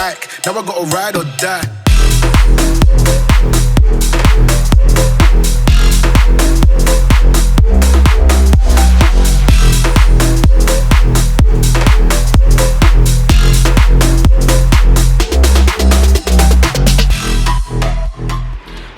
Ike. Now I gotta ride or die.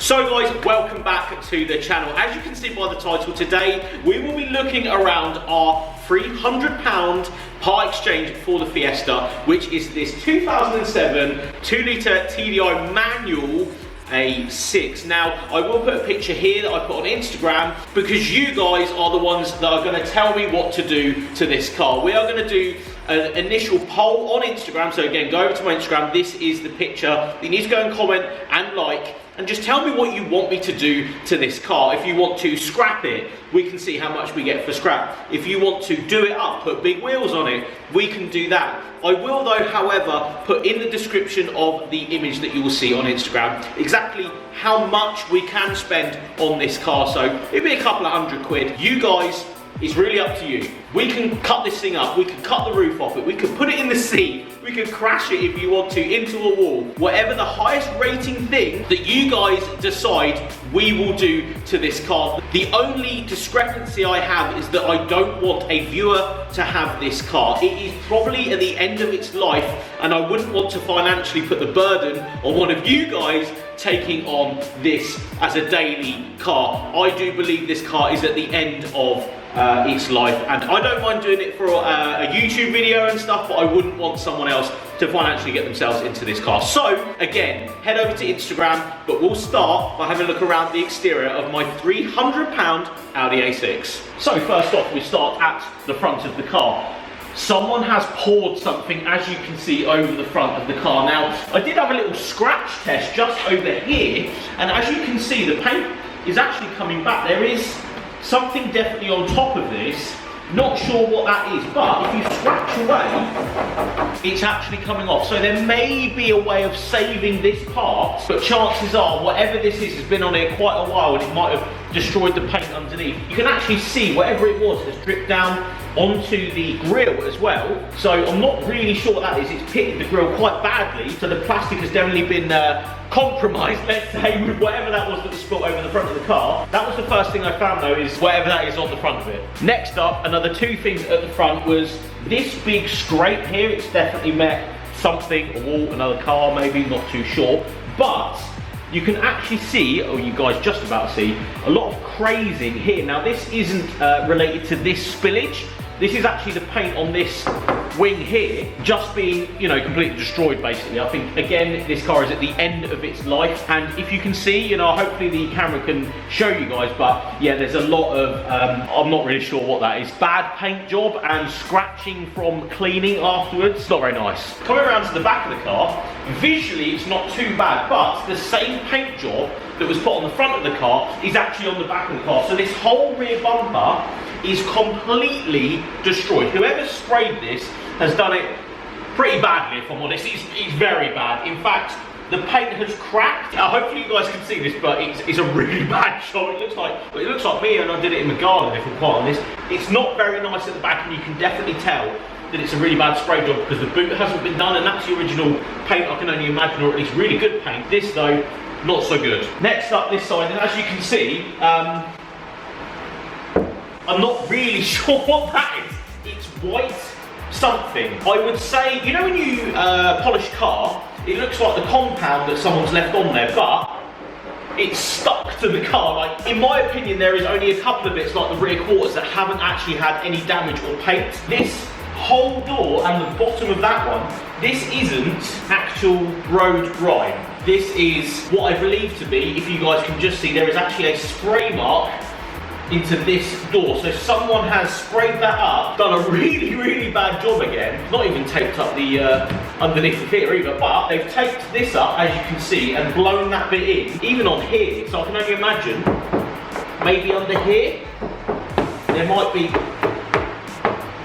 So guys, welcome back to the channel. As you can see by the title, today we will be looking around our £300 part exchange for the Fiesta, which is this 2007 2-litre TDI manual A6. Now, I will put a picture here that I put on Instagram because you guys are the ones that are going to tell me what to do to this car. We are going to do an initial poll on Instagram. So again, go over to my Instagram. This is the picture. You need to go and comment and like, and just tell me what you want me to do to this car. If you want to scrap it, we can see how much we get for scrap. If you want to do it up, put big wheels on it, we can do that. I will though, however, put in the description of the image that you will see on Instagram exactly how much we can spend on this car. So it'll be a couple of £100. You guys, it's really up to you. We can cut this thing up, we can cut the roof off it, we can put it in the sea, we can crash it if you want to into a wall. Whatever the highest rating thing that you guys decide, we will do to this car. The only discrepancy I have is that I don't want a viewer to have this car. It is probably at the end of its life and I wouldn't want to financially put the burden on one of you guys taking on this as a daily car. I do believe this car is at the end of its life, and I don't mind doing it for a YouTube video and stuff, but I wouldn't want someone else to financially get themselves into this car. So again, head over to Instagram, but we'll start by having a look around the exterior of my £300 Audi A6. So first off, we start at the front of the car. Someone has poured something, as you can see, over the front of the car. Now, I did have a little scratch test just over here, and as you can see, the paint is actually coming back. There is something definitely on top of this. Not sure what that is, but if you scratch away, it's actually coming off. So there may be a way of saving this part, but chances are whatever this is has been on here quite a while and it might have destroyed the paint underneath. You can actually see whatever it was has dripped down onto the grille as well. So I'm not really sure what that is. It's pitted the grille quite badly, so the plastic has definitely been compromised, let's say, with whatever that was that was spilt over the front of the car. That was the first thing I found though, is whatever that is on the front of it. Next up, another two things at the front was this big scrape here. It's definitely met something, a wall, another car maybe, not too sure. But you can actually see, or you guys just about see, a lot of crazing here. Now this isn't related to this spillage. This is actually the paint on this wing here just being, you know, completely destroyed basically. I think, again, this car is at the end of its life, and if you can see, you know, hopefully the camera can show you guys, but yeah, there's a lot of, I'm not really sure what that is. Bad paint job and scratching from cleaning afterwards. It's not very nice. Coming around to the back of the car, visually it's not too bad, but the same paint job that was put on the front of the car is actually on the back of the car. So this whole rear bumper is completely destroyed. Whoever sprayed this has done it pretty badly, if I'm honest. It's very bad. In fact, the paint has cracked. Hopefully you guys can see this, but it's a really bad job. It looks like me, and I did it in the garden, if I'm quite honest. It's not very nice at the back, and you can definitely tell that it's a really bad spray job because the boot hasn't been done, and that's the original paint, I can only imagine, or at least really good paint. This though, not so good. Next up this side, and as you can see, I'm not really sure what that is. It's white something. I would say, you know when you polish car, it looks like the compound that someone's left on there, but it's stuck to the car. Like, in my opinion, there is only a couple of bits, like the rear quarters, that haven't actually had any damage or paint. This whole door and the bottom of that one, this isn't actual road grime. This is what I believe to be, if you guys can just see, there is actually a spray mark into this door. So someone has sprayed that up, done a really, really bad job again. Not even taped up the underneath the here either, but they've taped this up, as you can see, and blown that bit in, even on here. So I can only imagine, maybe under here, there might be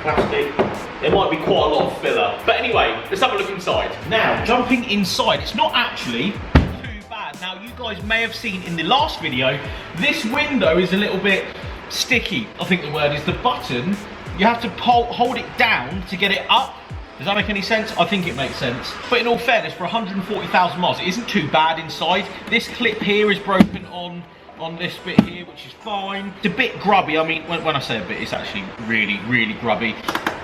plastic. There might be quite a lot of filler. But anyway, let's have a look inside. Now, jumping inside, it's not actually too bad. Now, you guys may have seen in the last video, this window is a little bit sticky. I think the word is the button. You have to hold it down to get it up. Does that make any sense? I think it makes sense. But in all fairness, for 140,000 miles, it isn't too bad inside. This clip here is broken on this bit here, which is fine. It's a bit grubby. I mean, when I say a bit, it's actually really, really grubby.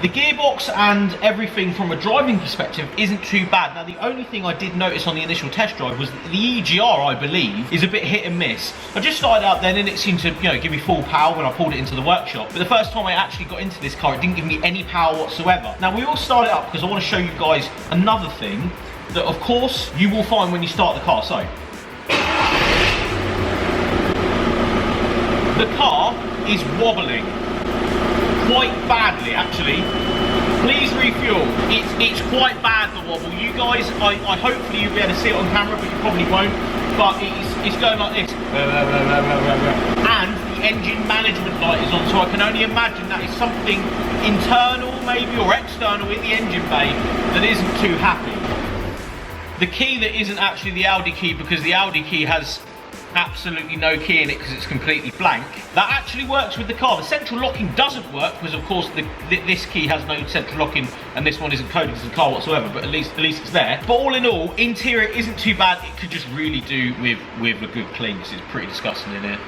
The gearbox and everything from a driving perspective isn't too bad. Now, the only thing I did notice on the initial test drive was that the EGR, I believe, is a bit hit and miss. I just started out then and it seemed to, give me full power when I pulled it into the workshop. But the first time I actually got into this car, it didn't give me any power whatsoever. Now, we all started up because I want to show you guys another thing that, of course, you will find when you start the car. So, the car is wobbling. Quite badly, actually. Please refuel. It's quite bad, the wobble. You guys, I hopefully you'll be able to see it on camera, but you probably won't. But it's going like this. And the engine management light is on, so I can only imagine that is something internal maybe or external in the engine bay that isn't too happy. The key that isn't actually the Audi key, because the Audi key has absolutely no key in it because it's completely blank. That actually works with the car. The central locking doesn't work because, of course, this key has no central locking and this one isn't coded as a car whatsoever, but at least it's there. But all in all, interior isn't too bad. It could just really do with a good clean because it's pretty disgusting in here.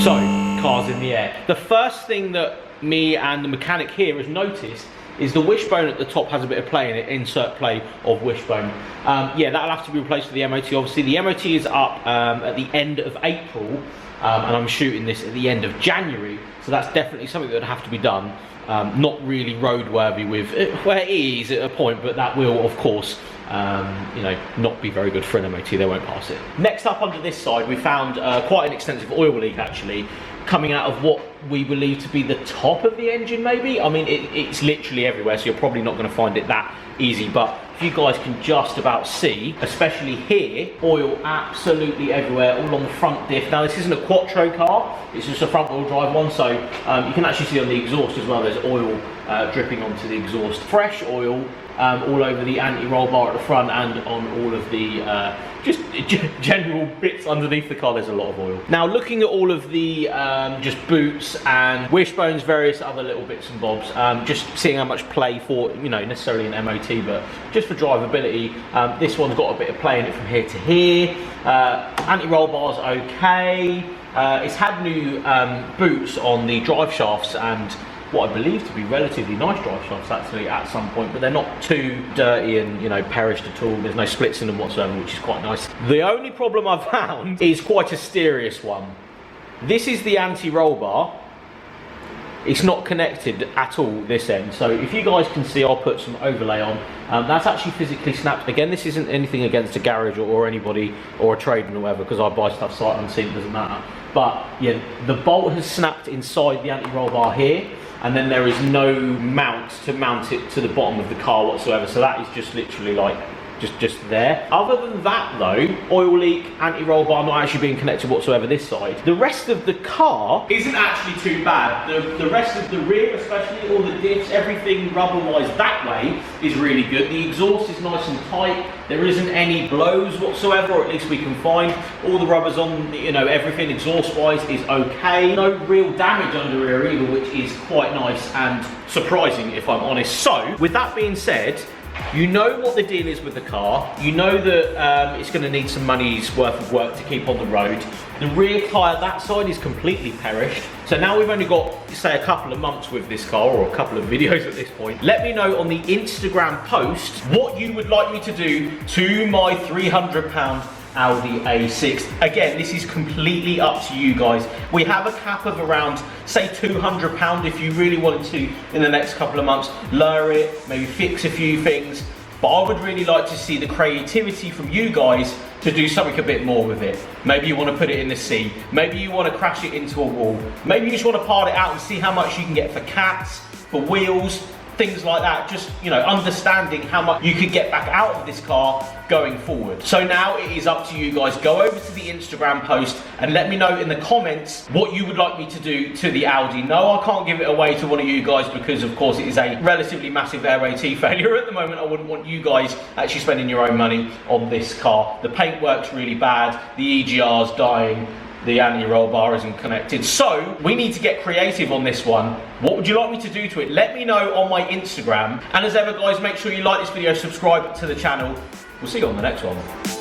So, cars in the air. The first thing that me and the mechanic here has noticed is the wishbone at the top has a bit of play in it, insert play of wishbone. Yeah, that'll have to be replaced for the MOT. Obviously, the MOT is up at the end of April, and I'm shooting this at the end of January, so that's definitely something that would have to be done. Not really roadworthy with, well, it is at a point, but that will, of course, not be very good for an MOT. They won't pass it. Next up under this side, we found quite an extensive oil leak, actually, coming out of what we believe to be the top of the engine, maybe. I mean, it's literally everywhere, so you're probably not going to find it that easy, but if you guys can just about see, especially here, oil absolutely everywhere, all on the front diff. Now, this isn't a quattro car, it's just a front wheel drive one, so you can actually see on the exhaust as well, there's oil dripping onto the exhaust. Fresh oil all over the anti-roll bar at the front and on all of the just general bits underneath the car. There's a lot of oil. Now, looking at all of the just boots and wishbones, various other little bits and bobs, just seeing how much play for, necessarily an MOT, but just for drivability, this one's got a bit of play in it from here to here. Anti-roll bar's okay. It's had new boots on the drive shafts and what I believe to be relatively nice drive shafts actually at some point, but they're not too dirty and perished at all. There's no splits in them whatsoever, which is quite nice. The only problem I've found is quite a serious one. This is the anti-roll bar. It's not connected at all this end, so if you guys can see, I'll put some overlay on. That's actually physically snapped. Again, this isn't anything against a garage or anybody or a tradesman or whatever, because I buy stuff sight unseen, it doesn't matter. But yeah, the bolt has snapped inside the anti-roll bar here, and then there is no mount to mount it to the bottom of the car whatsoever, so that is just literally like just there. Other than that though, oil leak, anti-roll bar not actually being connected whatsoever this side. The rest of the car isn't actually too bad. The rest of the rear, especially all the diffs, everything rubber-wise that way is really good. The exhaust is nice and tight. There isn't any blows whatsoever, or at least we can find. All the rubbers on, everything exhaust-wise is okay. No real damage under here either, which is quite nice and surprising if I'm honest. So, with that being said, you know what the deal is with the car. You know that it's going to need some money's worth of work to keep on the road. The rear tyre, that side is completely perished. So now we've only got, say, a couple of months with this car, or a couple of videos at this point. Let me know on the Instagram post what you would like me to do to my £300 Audi A6. Again, this is completely up to you guys. We have a cap of around, say, £200 if you really wanted to, in the next couple of months, lower it, maybe fix a few things. But I would really like to see the creativity from you guys to do something a bit more with it. Maybe you want to put it in the sea. Maybe you want to crash it into a wall. Maybe you just want to part it out and see how much you can get for cats, for wheels, things like that. Just, understanding how much you could get back out of this car going forward. So now it is up to you guys. Go over to the Instagram post and let me know in the comments what you would like me to do to the Audi. No, I can't give it away to one of you guys because, of course, it is a relatively massive MOT failure at the moment. I wouldn't want you guys actually spending your own money on this car. The paint works really bad. The EGR's dying. the anti-roll bar isn't connected. So we need to get creative on this one. What would you like me to do to it? Let me know on my Instagram. And as ever guys, make sure you like this video, subscribe to the channel. We'll see you on the next one.